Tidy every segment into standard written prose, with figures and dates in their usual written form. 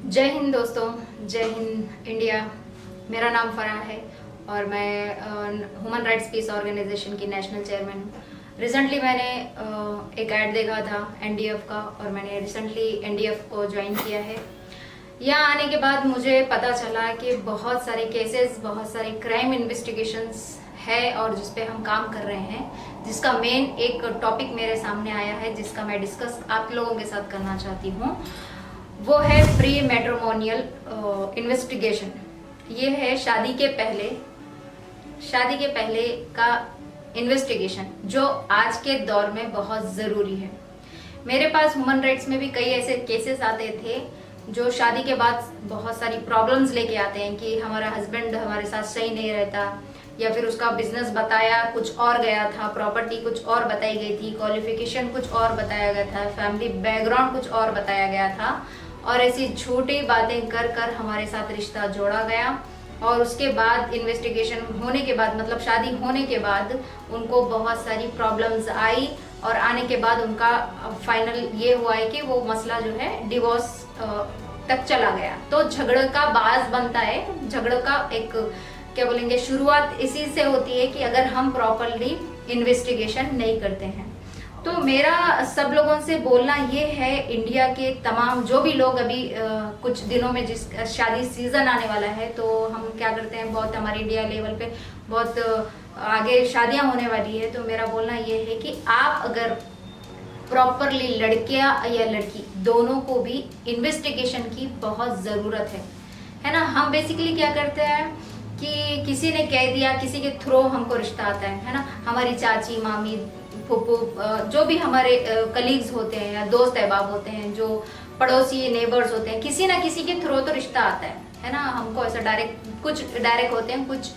जय हिंद दोस्तों, जय हिंद इंडिया। मेरा नाम फराह है और मैं ह्यूमन राइट्स पीस ऑर्गेनाइजेशन की नेशनल चेयरमैन हूँ। रिसेंटली मैंने एक ऐड देखा था एनडीएफ का और मैंने रिसेंटली एनडीएफ को ज्वाइन किया है। यहाँ आने के बाद मुझे पता चला कि बहुत सारे केसेस, बहुत सारे क्राइम इन्वेस्टिगेशंस है और जिस पे हम काम कर रहे हैं, जिसका मेन एक टॉपिक मेरे सामने आया है जिसका मैं डिस्कस आप लोगों के साथ करना चाहती हूँ। वो है प्री मैट्रिमोनियल इन्वेस्टिगेशन। ये है शादी के पहले का इन्वेस्टिगेशन जो आज के दौर में बहुत ज़रूरी है। मेरे पास ह्यूमन राइट्स में भी कई ऐसे केसेस आते थे जो शादी के बाद बहुत सारी प्रॉब्लम्स लेके आते हैं कि हमारा हस्बैंड हमारे साथ सही नहीं रहता, या फिर उसका बिजनेस बताया कुछ और गया था, प्रॉपर्टी कुछ और बताई गई थी, क्वालिफिकेशन कुछ और बताया गया था, फैमिली बैकग्राउंड कुछ और बताया गया था और ऐसी छोटी बातें कर कर हमारे साथ रिश्ता जोड़ा गया। और उसके बाद इन्वेस्टिगेशन होने के बाद, मतलब शादी होने के बाद, उनको बहुत सारी प्रॉब्लम्स आई और आने के बाद उनका फाइनल ये हुआ है कि वो मसला जो है डिवोर्स तक चला गया। तो झगड़े का बाज बनता है, झगड़ों का एक क्या बोलेंगे शुरुआत इसी से होती है कि अगर हम प्रॉपरली इन्वेस्टिगेशन नहीं करते हैं। तो मेरा सब लोगों से बोलना ये है, इंडिया के तमाम जो भी लोग अभी कुछ दिनों में जिस शादी सीजन आने वाला है, तो हम क्या करते हैं, बहुत हमारे इंडिया लेवल पे बहुत आगे शादियां होने वाली है। तो मेरा बोलना ये है कि आप अगर प्रॉपरली, लड़कियां या लड़की दोनों को भी इन्वेस्टिगेशन की बहुत ज़रूरत है ना। हम बेसिकली क्या करते हैं कि किसी ने कह दिया, किसी के थ्रू हमको रिश्ता आता है ना। हमारी चाची, मामी, फूफू, जो भी हमारे कलीग्स होते हैं या दोस्त अहबाब होते हैं, जो पड़ोसी नेबर्स होते हैं, किसी ना किसी के थ्रू तो रिश्ता आता है ना। हमको ऐसा डायरेक्ट, कुछ डायरेक्ट होते हैं, कुछ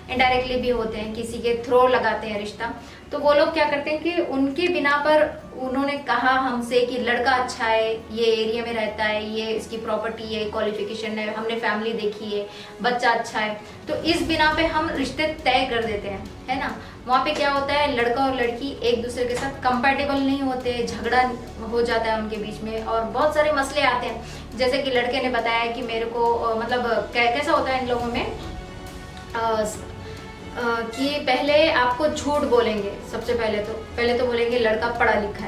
इनडायरेक्टली भी होते हैं, किसी के थ्रू लगाते हैं रिश्ता। तो वो लोग क्या करते हैं कि उनके बिना पर उन्होंने कहा हमसे कि लड़का अच्छा है, ये एरिया में रहता है, ये इसकी प्रॉपर्टी है, क्वालिफिकेशन है, हमने फैमिली देखी है, बच्चा अच्छा है, तो इस बिना पे हम रिश्ते तय कर देते हैं, है ना। वहाँ पे क्या होता है, लड़का और लड़की एक दूसरे के साथ कंपैटिबल नहीं होते, झगड़ा हो जाता है उनके बीच में और बहुत सारे मसले आते हैं। जैसे कि लड़के ने बताया कि मेरे को मतलब कैसा होता है इन लोगों में कि पहले आपको झूठ बोलेंगे। सबसे पहले तो बोलेंगे लड़का पढ़ा लिखा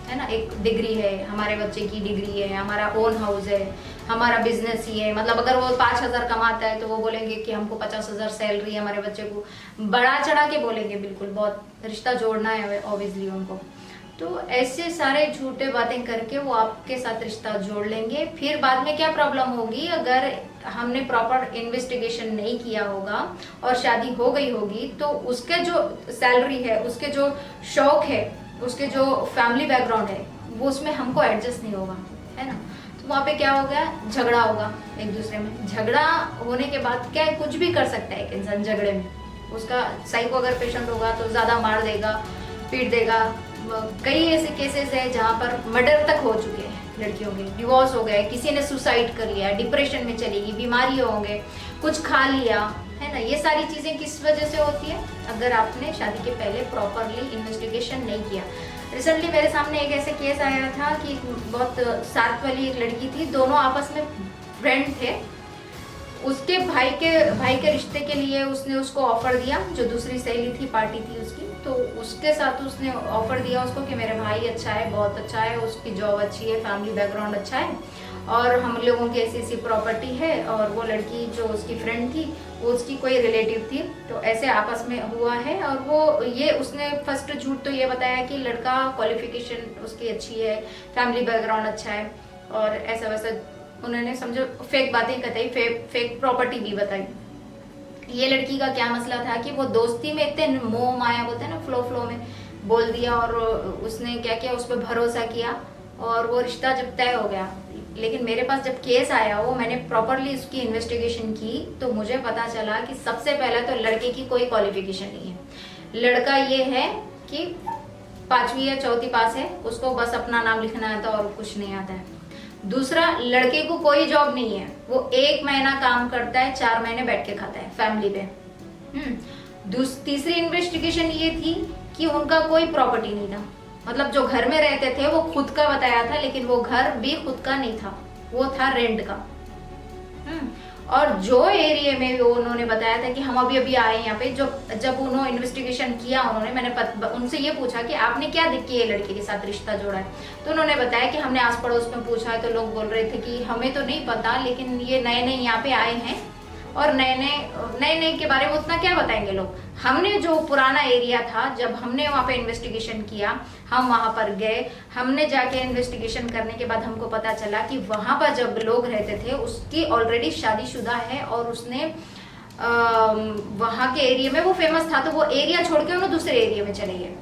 है ना, एक डिग्री है, हमारे बच्चे की डिग्री है, हमारा ओन हाउस है, हमारा बिजनेस ही है। मतलब अगर वो 5,000 कमाता है तो वो बोलेंगे कि हमको 50,000 सैलरी है, हमारे बच्चे को बढ़ा चढ़ा के बोलेंगे, बिल्कुल बहुत रिश्ता जोड़ना है ऑब्वियसली उनको। तो ऐसे सारे झूठे बातें करके वो आपके साथ रिश्ता जोड़ लेंगे। फिर बाद में क्या प्रॉब्लम होगी, अगर हमने प्रॉपर इन्वेस्टिगेशन नहीं किया होगा और शादी हो गई होगी, तो उसके जो सैलरी है, उसके जो शौक है, उसके जो फैमिली बैकग्राउंड है, वो उसमें हमको एडजस्ट नहीं होगा, है ना। तो वहाँ पे क्या होगा, झगड़ा होगा एक दूसरे में। झगड़ा होने के बाद क्या है, कुछ भी कर सकता है एक इंसान झगड़े में। उसका साइको अगर पेशेंट होगा तो ज़्यादा मार देगा, पीट देगा। कई ऐसे केसेस है जहाँ पर मर्डर तक हो चुके हैं लड़कियों के, डिवोर्स हो गए, किसी ने सुसाइड कर लिया, डिप्रेशन में चली गई, बीमारी होंगे, कुछ खा लिया, है ना। ये सारी चीज़ें किस वजह से होती है, अगर आपने शादी के पहले प्रॉपरली इन्वेस्टिगेशन नहीं किया। रिसेंटली मेरे सामने एक ऐसे केस आया था कि बहुत साथ वाली एक लड़की थी, दोनों आपस में फ्रेंड थे। उसके भाई के रिश्ते के लिए उसने उसको ऑफर दिया, जो दूसरी सहेली थी, पार्टी थी उसकी, तो उसके साथ उसने ऑफर दिया उसको कि मेरा भाई अच्छा है, बहुत अच्छा है, उसकी जॉब अच्छी है, फैमिली बैकग्राउंड अच्छा है और हम लोगों की ऐसी प्रॉपर्टी है। और वो लड़की जो उसकी फ्रेंड थी, वो उसकी कोई रिलेटिव थी। तो ऐसे आपस में हुआ है और वो ये उसने फर्स्ट झूठ तो ये बताया कि लड़का क्वालिफिकेशन उसकी अच्छी है, फैमिली बैकग्राउंड अच्छा है और ऐसा वैसा उन्होंने समझो फेक बातें बताई, फेक प्रॉपर्टी भी बताई। ये लड़की का क्या मसला था कि वो दोस्ती में इतने मोह माया बोलते हैं ना, फ्लो में बोल दिया और उसने क्या किया, उस पर भरोसा किया और वो रिश्ता जब तय हो गया। लेकिन मेरे पास जब केस आया, वो मैंने प्रॉपरली उसकी इन्वेस्टिगेशन की, तो मुझे पता चला कि सबसे पहले तो लड़के की कोई क्वालिफिकेशन नहीं है। लड़का ये है कि 5वीं या 4वीं पास है, उसको बस अपना नाम लिखना आता है और कुछ नहीं आता है। दूसरा, लड़के को कोई जॉब नहीं है, वो 1 महीना काम करता है, 4 महीने बैठ के खाता है फैमिली पे। तीसरी इन्वेस्टिगेशन ये थी कि उनका कोई प्रॉपर्टी नहीं था, मतलब जो घर में रहते थे वो खुद का बताया था, लेकिन वो घर भी खुद का नहीं था, वो था रेंट का। और जो एरिया में वो उन्होंने बताया था कि हम अभी अभी आए यहाँ पे, जब उन्होंने इन्वेस्टिगेशन किया, मैंने उनसे ये पूछा कि आपने क्या देख के ये लड़के के साथ रिश्ता जोड़ा है, तो उन्होंने बताया कि हमने आस पड़ोस में पूछा है तो लोग बोल रहे थे कि हमें तो नहीं पता, लेकिन ये नए नए यहाँ पे आए हैं और नए नए के बारे में उतना क्या बताएंगे लोग। हमने जो पुराना एरिया था, जब हमने वहाँ पे इन्वेस्टिगेशन किया, हम वहाँ पर गए, हमने जाके इन्वेस्टिगेशन करने के बाद हमको पता चला कि वहाँ पर जब लोग रहते थे उसकी ऑलरेडी शादीशुदा है और उसने वहाँ के एरिया में वो फेमस था, तो वो एरिया छोड़ के उन्होंने दूसरे एरिया में चले गए।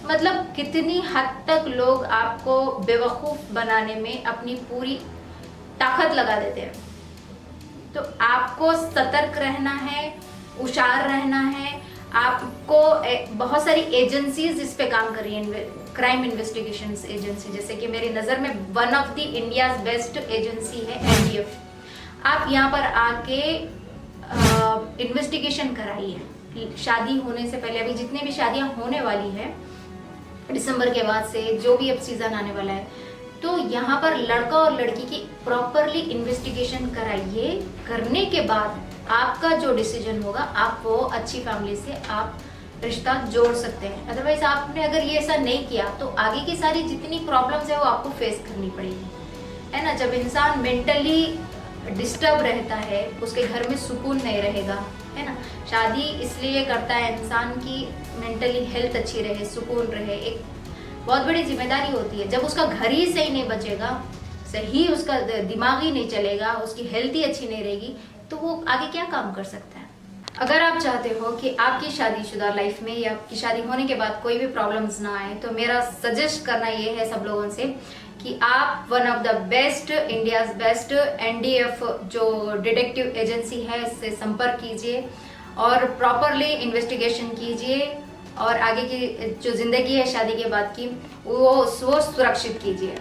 मतलब कितनी हद तक लोग आपको बेवकूफ़ बनाने में अपनी पूरी ताकत लगा देते हैं। तो आपको सतर्क रहना है, होशियार रहना है। आपको बहुत सारी एजेंसीज इस पे काम कर रही हैं, क्राइम इन्वेस्टिगेशन एजेंसी, जैसे कि मेरी नज़र में one of the India's best agency है एनडीएफ। आप यहाँ पर आके इन्वेस्टिगेशन कराइए शादी होने से पहले। अभी जितनी भी शादियाँ होने वाली है दिसंबर के बाद से, जो भी अब सीज़न आने वाला है, तो यहाँ पर लड़का और लड़की की प्रॉपरली इन्वेस्टिगेशन कराइए। करने के बाद आपका जो डिसीजन होगा, आप वो अच्छी फैमिली से आप रिश्ता जोड़ सकते हैं। अदरवाइज आपने अगर ये ऐसा नहीं किया तो आगे की सारी जितनी प्रॉब्लम्स है वो आपको फेस करनी पड़ेगी, है ना। जब इंसान मेंटली डिस्टर्ब रहता है, उसके घर में सुकून नहीं रहेगा, है ना। शादी इसलिए करता है इंसान की मेंटली हेल्थ अच्छी रहे, सुकून रहे। एक बहुत बड़ी जिम्मेदारी होती है। जब उसका घर ही सही नहीं बचेगा, सही उसका दिमाग ही नहीं चलेगा, उसकी हेल्थ ही अच्छी नहीं रहेगी, तो वो आगे क्या काम कर सकता है। अगर आप चाहते हो कि आपकी शादीशुदा लाइफ में या आपकी शादी होने के बाद कोई भी प्रॉब्लम्स ना आए, तो मेरा सजेस्ट करना ये है सब लोगों से कि आप one of the best, India's best NDF जो डिटेक्टिव एजेंसी है, इससे संपर्क कीजिए और प्रॉपरली इन्वेस्टिगेशन कीजिए और आगे की जो जिंदगी है शादी के बाद की वो सुरक्षित कीजिए।